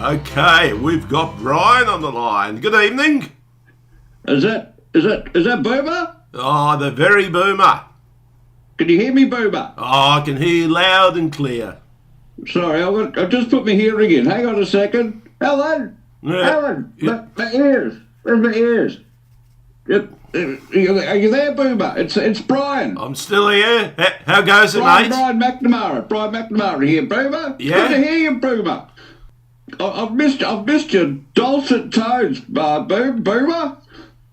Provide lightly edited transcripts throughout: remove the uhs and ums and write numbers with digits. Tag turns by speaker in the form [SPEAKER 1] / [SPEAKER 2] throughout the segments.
[SPEAKER 1] Okay, we've got Brian on the line. Good evening.
[SPEAKER 2] Is that Boomer?
[SPEAKER 1] Oh, the very Boomer.
[SPEAKER 2] Can you hear me, Boomer?
[SPEAKER 1] Oh, I can hear you loud and clear.
[SPEAKER 2] Sorry, I'll just put my hearing in. Hang on a second. Helen!
[SPEAKER 1] Yeah.
[SPEAKER 2] Helen! My ears! Where's my ears? Are you there, Boomer? It's Brian.
[SPEAKER 1] I'm still here. How goes it,
[SPEAKER 2] Brian
[SPEAKER 1] mate?
[SPEAKER 2] Brian McNamara here, Boomer.
[SPEAKER 1] Yeah?
[SPEAKER 2] Good to hear you, Boomer. I've missed your dulcet tones, Boomer.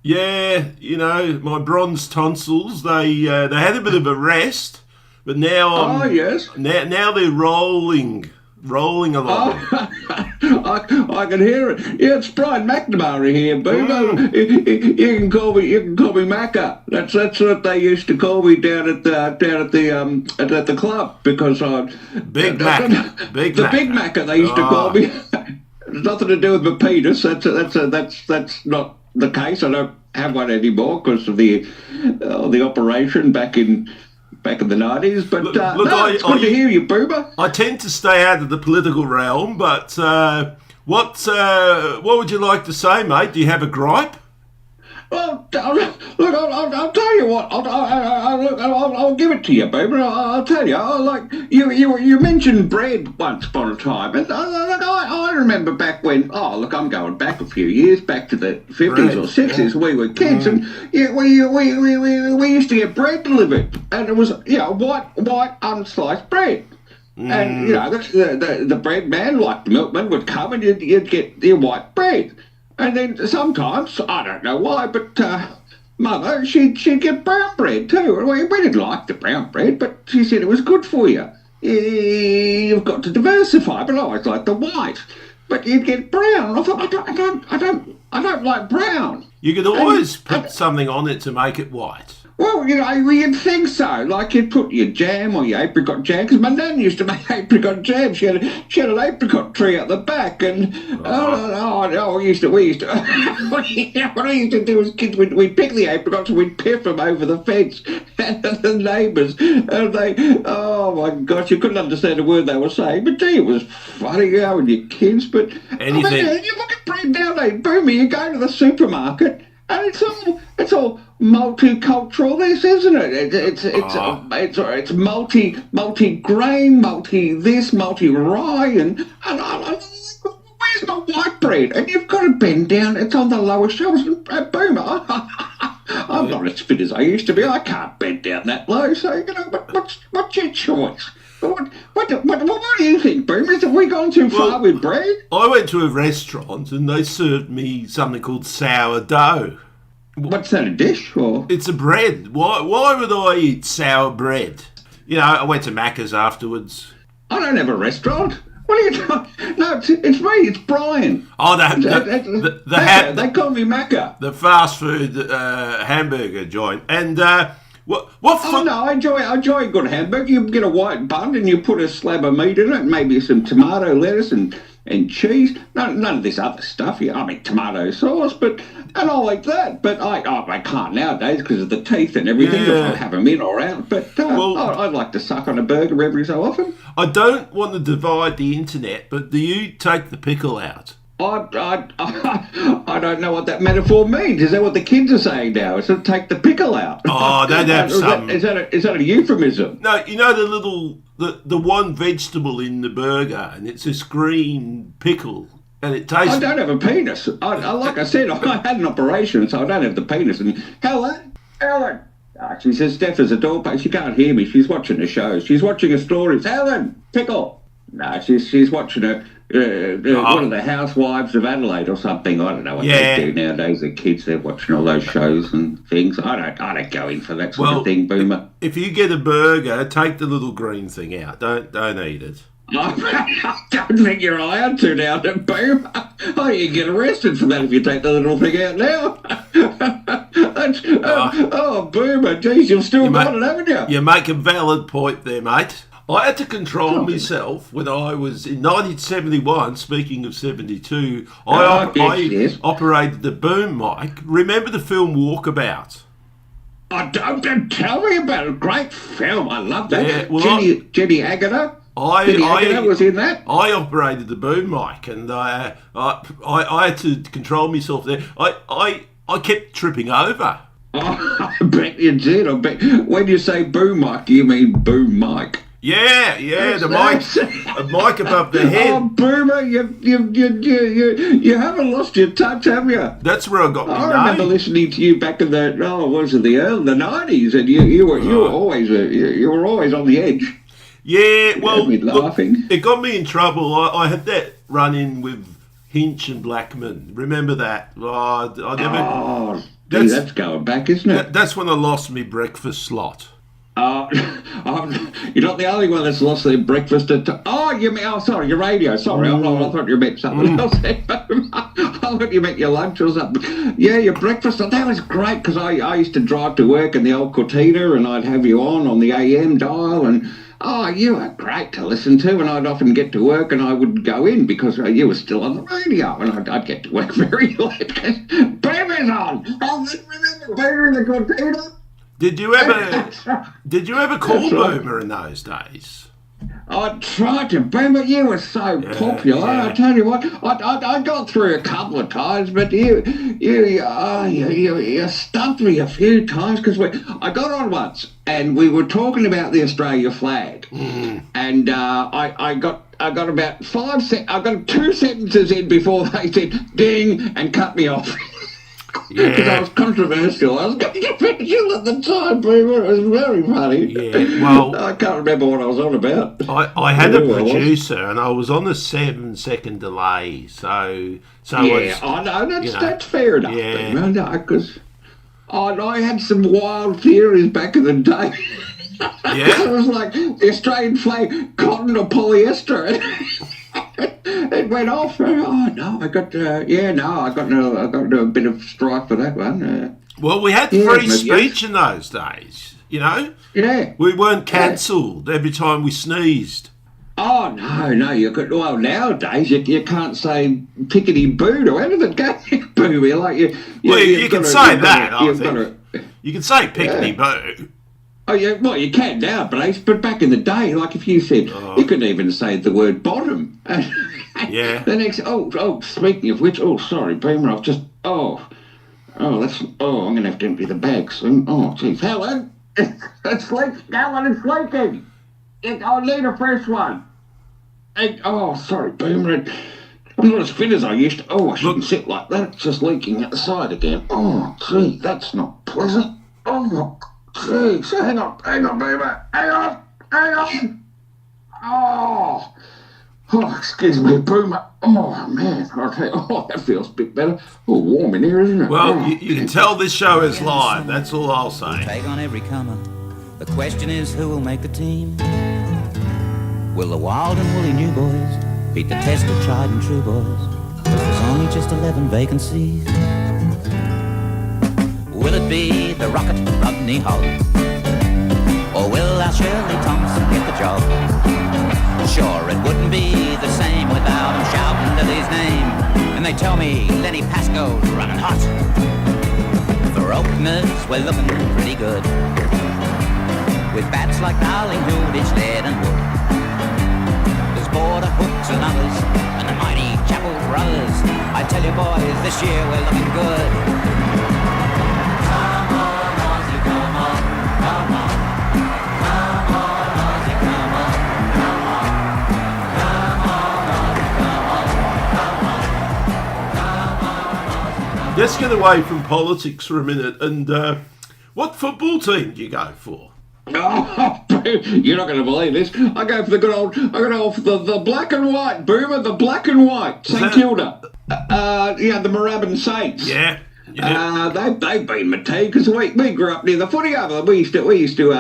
[SPEAKER 1] Yeah, you know, my bronze tonsils, they had a bit of a rest, but now
[SPEAKER 2] Yes.
[SPEAKER 1] now they're rolling along.
[SPEAKER 2] I can hear it. Yeah, it's Brian McNamara here, Boomer. You can call me Macca. That's what they used to call me down at the club because
[SPEAKER 1] Big Mac. Big
[SPEAKER 2] Macca they used to call me. It's nothing to do with my penis. That's not the case. I don't have one anymore because of the operation back in the 90s. But it's good to hear you, Boomer.
[SPEAKER 1] I tend to stay out of the political realm, but what would you like to say, mate? Do you have a gripe?
[SPEAKER 2] Well, look, I'll tell you what. I'll give it to you, Boomer. I'll tell you. Like you mentioned bread once upon a time, and I remember back when. Oh, look, I'm going back a few years, back to the 50s or 60s. We were kids, and we used to get bread delivered, and it was white unsliced bread. And the bread man, like the milkman, would come and you'd get your white bread. And then sometimes, I don't know why, but Mother, she'd get brown bread too. We didn't like the brown bread, but she said it was good for you. You've got to diversify, but I always liked the white. But you'd get brown. I thought, I don't like brown.
[SPEAKER 1] You could always put something on it to make it white.
[SPEAKER 2] Well, you'd think so. Like you'd put your jam or your apricot jam, because my nan used to make apricot jam. She had an apricot tree at the back, and we used to. What I used to do as kids, we'd pick the apricots and we'd piff them over the fence, and the neighbours, and they, oh my gosh, you couldn't understand a word they were saying. But gee, it was funny, when you're kids. But
[SPEAKER 1] anything.
[SPEAKER 2] You look at bread nowadays, Boomer. You go to the supermarket. And it's all multicultural. This, isn't it? It's multi-grain, multi-this, multi-rye, and where's my white bread? And you've got to bend down. It's on the lower shelves. And Boomer, I'm not as fit as I used to be. I can't bend down that low. So what's your choice? What do you think, Boomer? Have we gone too far with bread?
[SPEAKER 1] I went to a restaurant and they served me something called sourdough.
[SPEAKER 2] What's that, a dish? Or?
[SPEAKER 1] It's a bread. Why would I eat sour bread? I went to Macca's afterwards.
[SPEAKER 2] I don't have a restaurant. What are you talking? No, it's me. It's Brian.
[SPEAKER 1] Oh,
[SPEAKER 2] they call me Macca.
[SPEAKER 1] The fast food hamburger joint. And what?
[SPEAKER 2] No, I enjoy a good hamburger. You get a white bun and you put a slab of meat in it, maybe some tomato, lettuce, and cheese. None of this other stuff. Tomato sauce, and I like that. But I can't nowadays because of the teeth and everything. If I have them in or out. But I'd like to suck on a burger every so often.
[SPEAKER 1] I don't want to divide the internet, but do you take the pickle out?
[SPEAKER 2] I don't know what that metaphor means. Is that what the kids are saying now? Is it take the pickle out?
[SPEAKER 1] Oh, they'd have some.
[SPEAKER 2] Is that a euphemism?
[SPEAKER 1] No, the one vegetable in the burger, and it's this green pickle, and it tastes.
[SPEAKER 2] I don't have a penis. Like I said, I had an operation, so I don't have the penis. And Helen. She says, Steph is a doorpost. She can't hear me. She's watching the show. She's watching a story. Helen, pickle. No, she's watching one of the Housewives of Adelaide or something. I don't know what they do nowadays. The kids, they're watching all those shows and things. I don't go in for that sort of thing, Boomer.
[SPEAKER 1] If you get a burger, take the little green thing out. Don't eat it.
[SPEAKER 2] I don't think you're allowed to now, Boomer. Oh, you get arrested for that if you take the little thing out now. Boomer, geez, you've still got it, haven't you?
[SPEAKER 1] You make a valid point there, mate. I had to control myself when I was in 1971. Speaking of 72, I operated the boom mic. Remember the film Walkabout?
[SPEAKER 2] Don't tell me about it. Great film. I love that.
[SPEAKER 1] Yeah,
[SPEAKER 2] Jenny Agutter. was in that.
[SPEAKER 1] I operated the boom mic, and I had to control myself there. I kept tripping over.
[SPEAKER 2] Oh, I bet you did. I bet. When you say boom mic, you mean boom mic.
[SPEAKER 1] Yeah, the mic, a mic above the head.
[SPEAKER 2] Oh, Boomer, you haven't lost your touch, have you?
[SPEAKER 1] That's where I got my name.
[SPEAKER 2] I remember listening to you back in the the 90s, and you were always on the edge.
[SPEAKER 1] Yeah, well,
[SPEAKER 2] laughing.
[SPEAKER 1] It got me in trouble. I had that run-in with Hinch and Blackman. Remember that?
[SPEAKER 2] That's going back, isn't it?
[SPEAKER 1] That's when I lost my breakfast slot.
[SPEAKER 2] You're not the only one that's lost their breakfast at... sorry, your radio. Sorry, I thought you meant something else. I thought you meant your lunch or something. Yeah, your breakfast. That was great, because I used to drive to work in the old Cortina, and I'd have you on the AM dial, and... Oh, you were great to listen to, and I'd often get to work and I would go in because you were still on the radio, and I'd get to work very late because Boomer's on. Oh, remember Boomer in the Cortina?
[SPEAKER 1] Did you ever call Boomer in those days?
[SPEAKER 2] I tried to. Boomer, you were so popular. Yeah. I tell you what, I got through a couple of times, but you stumped me a few times, because I got on once and we were talking about the Australia flag, and I got about 5 I got 2 sentences in before they said ding and cut me off. Because I was controversial. I was controversial at the time, Boomer. It was very funny.
[SPEAKER 1] Yeah, well...
[SPEAKER 2] I can't remember what I was on about.
[SPEAKER 1] I had a producer, and I was on a 7-second delay, so
[SPEAKER 2] yeah, I know, that's fair enough, Boomer. No, because I had some wild theories back in the day.
[SPEAKER 1] Yeah?
[SPEAKER 2] It was like the Australian flag, cotton or polyester. It went off. Oh no! I got into a bit of strife for that one.
[SPEAKER 1] Well, we had free speech in those days. You know.
[SPEAKER 2] Yeah.
[SPEAKER 1] We weren't cancelled every time we sneezed.
[SPEAKER 2] Oh no! You could. Well, nowadays you can't say pickety boo or anything. Can you, boo? You
[SPEAKER 1] can say that. I think you can say pickety boo.
[SPEAKER 2] Oh yeah, well you can nowadays, but back in the day, like if you said, you couldn't even say the word bottom.
[SPEAKER 1] Yeah.
[SPEAKER 2] The next, speaking of which, sorry, Boomer, I've just, I'm going to have to empty the bag soon. Oh, geez, Helen, it's leaking. I need a fresh one. Sorry, Boomer, I'm not as fit as I used to. I shouldn't sit like that. It's just leaking at the side again. Oh, gee, that's not pleasant. Oh, geez, hang on, Boomer, hang on. Oh, excuse me, Boomer. Oh, man. I'll tell you, that feels a bit better. Warm in here, isn't it?
[SPEAKER 1] Well, you can tell this show is live. That's all I'll say.
[SPEAKER 3] Take on every comer. The question is, who will make the team? Will the wild and woolly new boys beat the test of tried and true boys? 'Cause there's only just 11 vacancies. Will it be the rocket Rodney Hogg? Or will our Shirley Thompson get the job? Sure, it wouldn't be the same without him shouting Lily's name. And they tell me Lenny Pascoe's running hot. For openers, we're looking pretty good, with bats like Darling, Hooditch, Lead and Wood. There's Border Hooks and others, and the mighty Chapel Brothers. I tell you boys, this year we're looking good. Come on, Ozzy, come on, come on.
[SPEAKER 1] Let's get away from politics for a minute. And what football team do you go for?
[SPEAKER 2] Oh, you're not going to believe this. I go for the black and white, Boomer, the black and white, St Kilda. The Moorabbin Saints.
[SPEAKER 1] Yeah.
[SPEAKER 2] They've been my team, because we grew up near the footy over there. We used to.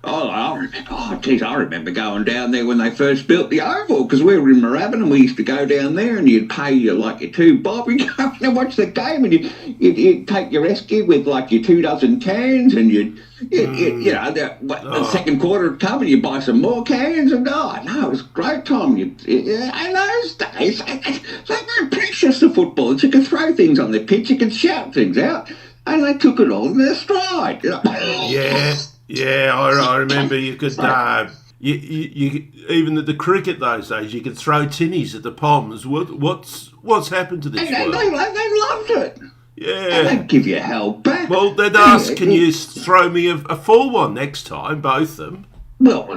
[SPEAKER 2] I remember going down there when they first built the Oval, because we were in Moorabbin and we used to go down there, and you'd pay your $2 and go and watch the game, and you'd take your esky with your 2 dozen cans, and the second quarter would come and you'd buy some more cans, and it was a great time. In those days, they were precious, the footballers. You could throw things on the pitch, you could shout things out, and they took it all in their stride.
[SPEAKER 1] Yeah. Yeah, I remember you could You even at the cricket those days, you could throw tinnies at the Poms. What's happened to this
[SPEAKER 2] And
[SPEAKER 1] world?
[SPEAKER 2] they loved it.
[SPEAKER 1] Yeah.
[SPEAKER 2] They'd give you hell back.
[SPEAKER 1] Well, they'd ask, can you throw me a full one next time, both of them?
[SPEAKER 2] Well,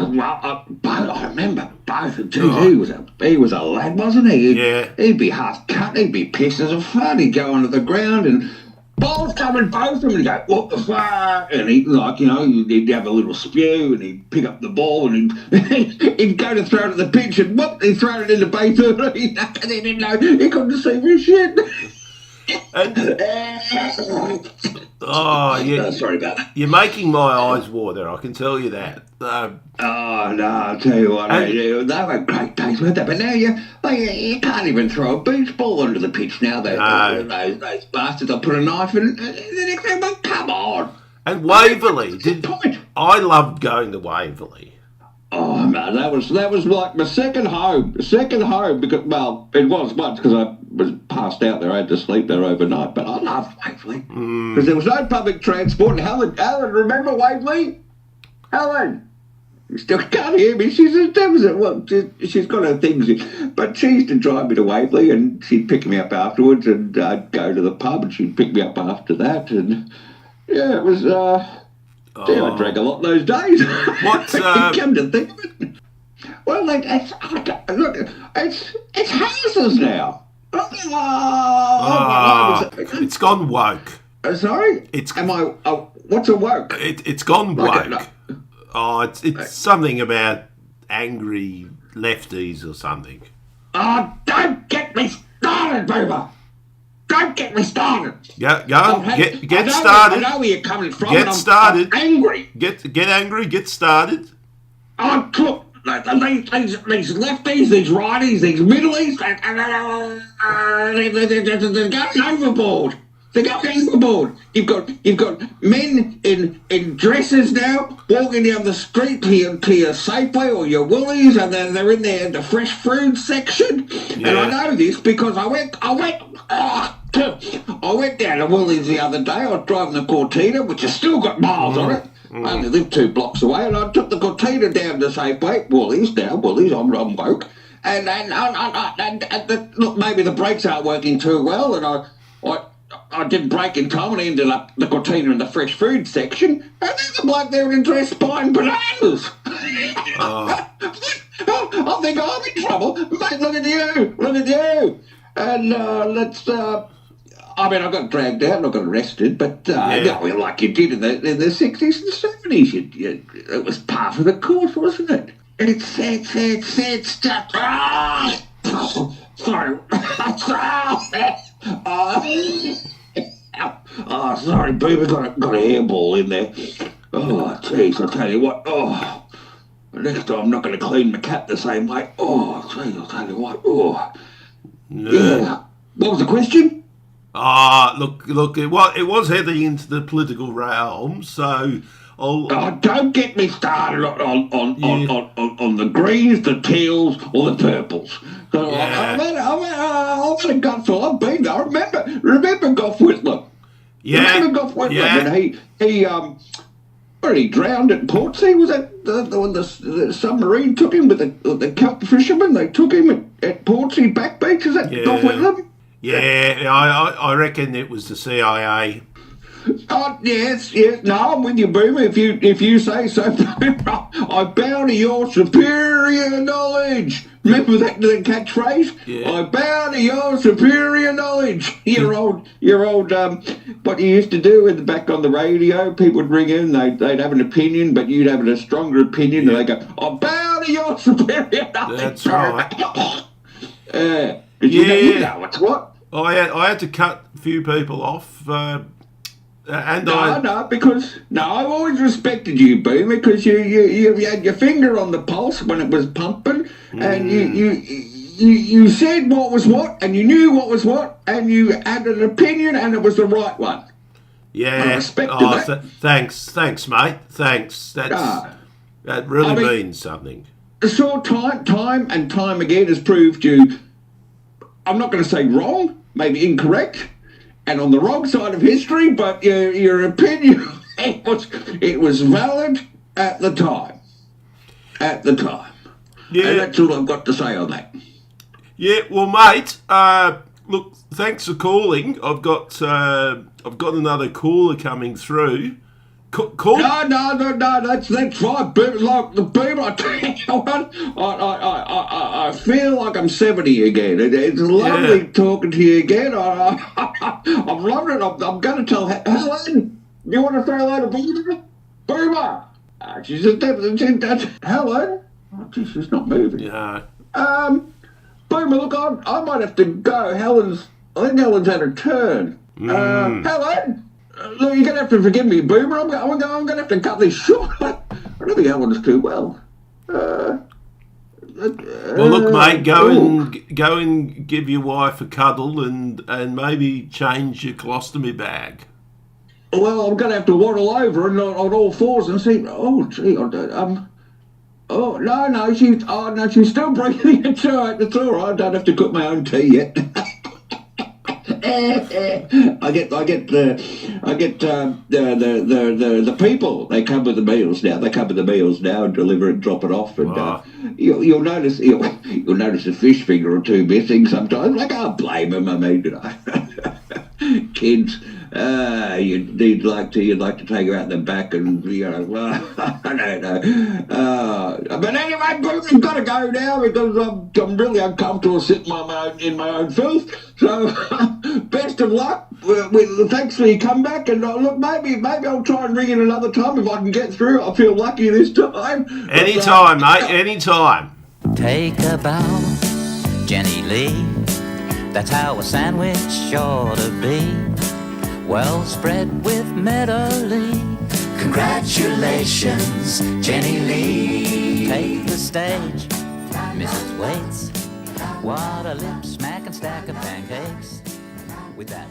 [SPEAKER 2] I remember both of them. He was a lad, wasn't he? He'd be half cut. He'd be pissed as a fart. He'd go onto the ground and balls coming both of them. And he'd go, what the fuck? And he'd he'd have a little spew and he'd pick up the ball and he'd go to throw it at the pitch and whoop, he'd throw it into bay 13. And he didn't know. He couldn't see for shit. Sorry about that.
[SPEAKER 1] You're making my eyes water, I can tell you that.
[SPEAKER 2] No, I'll tell you what, they were great days, weren't they? But now you can't even throw a beach ball onto the pitch now. Those bastards, they'll put a knife in the next thing, but come on.
[SPEAKER 1] And Waverley, I loved going to Waverley.
[SPEAKER 2] Oh man, that was like my second home. Because it was once because I was passed out there. I had to sleep there overnight. But I loved Waverley because there was no public transport. And Helen, remember Waverley? Helen, you still can't hear me. She's got her things, but she used to drive me to Waverley, and she'd pick me up afterwards, and I'd go to the pub, and she'd pick me up after that, and yeah, it was. I drank a lot those days.
[SPEAKER 1] What's
[SPEAKER 2] come to think of it? Well, it's houses now.
[SPEAKER 1] It's gone woke.
[SPEAKER 2] Sorry? What's a woke?
[SPEAKER 1] It's gone woke. It's something about angry lefties or something.
[SPEAKER 2] Oh, don't get me started, Boomer. Don't get me started.
[SPEAKER 1] Get started.
[SPEAKER 2] I know where you're coming from.
[SPEAKER 1] Get started.
[SPEAKER 2] I'm angry.
[SPEAKER 1] Get angry. Get started.
[SPEAKER 2] Oh, look, these lefties, these righties, these middlies, they're going overboard. They're going overboard. You've got men in dresses now walking down the street to your Safeway or your Woolies, and then they're in there in the fresh food section. Yeah. And I know this because I went down to Woolies the other day. I was driving the Cortina, which has still got miles on it. I only live 2 blocks away, and I took the Cortina down to Safeway. Woolies, I'm woke. And look, maybe the brakes aren't working too well, and I didn't brake in time, and I ended up the Cortina in the fresh food section, and there's a bloke there in dress buying bananas. I think I'm in trouble. Mate, look at you. And I got dragged out and I got arrested, but like you did in the 60s and 70s, it was part of the course, wasn't it? It's sad stuff. Sorry. Sorry, Boomer, got a hairball in there. Oh, jeez, I'll tell you what. Oh, next time I'm not going to clean my cat the same way. Oh, jeez, I'll tell you what. Oh, yeah. What was the question?
[SPEAKER 1] Look, it was heading into the political realm, so
[SPEAKER 2] don't get me started on the greens, the teals, or the purples. I've had a gut full. I've been there. Remember Gough Whitlam?
[SPEAKER 1] Yeah.
[SPEAKER 2] Remember Gough Whitlam?
[SPEAKER 1] Yeah.
[SPEAKER 2] And he drowned at Portsea. Was that when the submarine took him with the kelp fishermen? They took him at Portsea Back Beach. Is that Gough Whitlam?
[SPEAKER 1] Yeah, I reckon it was the CIA.
[SPEAKER 2] Oh, yes. No, I'm with you, Boomer. If you say so, I bow to your superior knowledge. Remember that the catchphrase? Yeah. I bow to your superior knowledge. Your old, what you used to do in the back on the radio, people would ring in, they'd have an opinion, but you'd have a stronger opinion, and they go, I bow to your superior knowledge.
[SPEAKER 1] That's right.
[SPEAKER 2] Did you know it's what?
[SPEAKER 1] I had to cut a few people off. I've always respected you, Boomer, because you had your finger on the pulse when it was pumping, and you said what was what, and you knew what was what, and you had an opinion, and it was the right one. Yeah,
[SPEAKER 2] I respected that.
[SPEAKER 1] Thanks, mate. Thanks. That really means something.
[SPEAKER 2] So time and time again has proved you. I'm not going to say wrong, maybe incorrect, and on the wrong side of history, but your opinion, it was valid at the time. at the time.
[SPEAKER 1] Yeah.
[SPEAKER 2] And that's all I've got to say on that.
[SPEAKER 1] Yeah, well, mate, look, thanks for calling. I've got another caller coming through. Call.
[SPEAKER 2] No, that's fine. But like the Boomer, I tell you what, I feel like I'm 70 again. It's lovely talking to you again. I'm loving it. I'm going to tell Helen. You want to say hello to Boomer? Boomer. She's just Helen. Oh, geez, she's not moving.
[SPEAKER 1] Yeah.
[SPEAKER 2] Boomer, look, I might have to go. I think Helen's had her turn. Helen. Look, you're going to have to forgive me, Boomer. I'm going to have to cut this short. I don't think Helen's too well.
[SPEAKER 1] Well, look, mate, go and give your wife a cuddle and maybe change your colostomy bag.
[SPEAKER 2] Well, I'm going to have to waddle over and on all fours and see. Oh, gee, she's still breathing. It's all right. I don't have to cook my own tea yet. I get the people. They come with the meals now. And deliver it, drop it off, and you'll notice a fish finger or two missing sometimes. I can't blame them. I mean, kids. You'd like to take her out the back and I don't know. But anyway, we've got to go now because I'm really uncomfortable sitting in my own filth. So best of luck. Thanks for your comeback, and look, maybe I'll try and ring in another time if I can get through. I feel lucky this time.
[SPEAKER 1] Anytime, mate. Anytime.
[SPEAKER 3] Take a bow, Jenny Lee. That's how a sandwich ought to be. Well spread with medley. Congratulations, Jenny Lee. Take the stage, Mrs. Waits. What a lip smack and stack of pancakes with that.